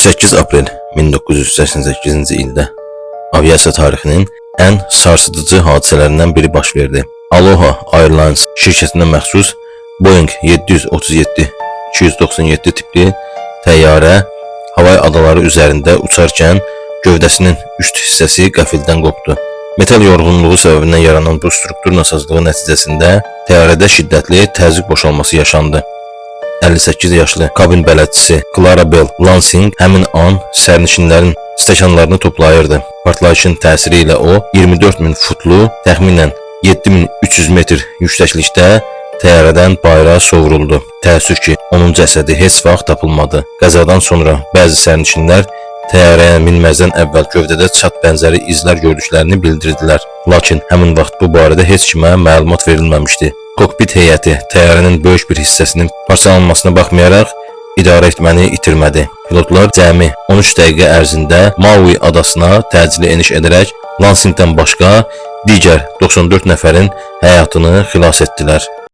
28 aprel 1988-ci ildə aviasiya tarixinin ən sarsıdıcı hadisələrindən biri baş verdi. Aloha Airlines şirkətinə məxsus Boeing 737-297 tipli təyyarə Havay adaları üzərində uçarkən gövdəsinin üst hissəsi qəfildən qopdu. Metal yorğunluğu səbəbindən yaranan bu struktur nasazlığı nəticəsində təyyarədə şiddətli təzyiq boşalması yaşandı. 58 yaşlı kabin bələdçisi Clara Bell Lansing həmin an sərnişinlərin stəkanlarını toplayırdı. Partlayışın təsiri ilə o 24.000 futlu, təxminən 7.300 metr yüksəklikdə təyyarədən bayıra sovruldu. Təəssüf ki, onun cəsədi heç vaxt tapılmadı. Qəzadan sonra bəzi sərnişinlər təyyarəyə minməzdən əvvəl gövdədə çat bənzəri izlər gördüklərini bildirdilər. Lakin həmin vaxt bu barədə heç kimə məlumat verilməmişdi. Kokpit heyəti təyyarənin böyük bir hissəsinin parçalanmasına baxmayaraq idarə etməni itirmədi. Pilotlar cəmi 13 dəqiqə ərzində Maui adasına təcili eniş edərək Lansingdən başqa digər 94 nəfərin həyatını xilas etdilər.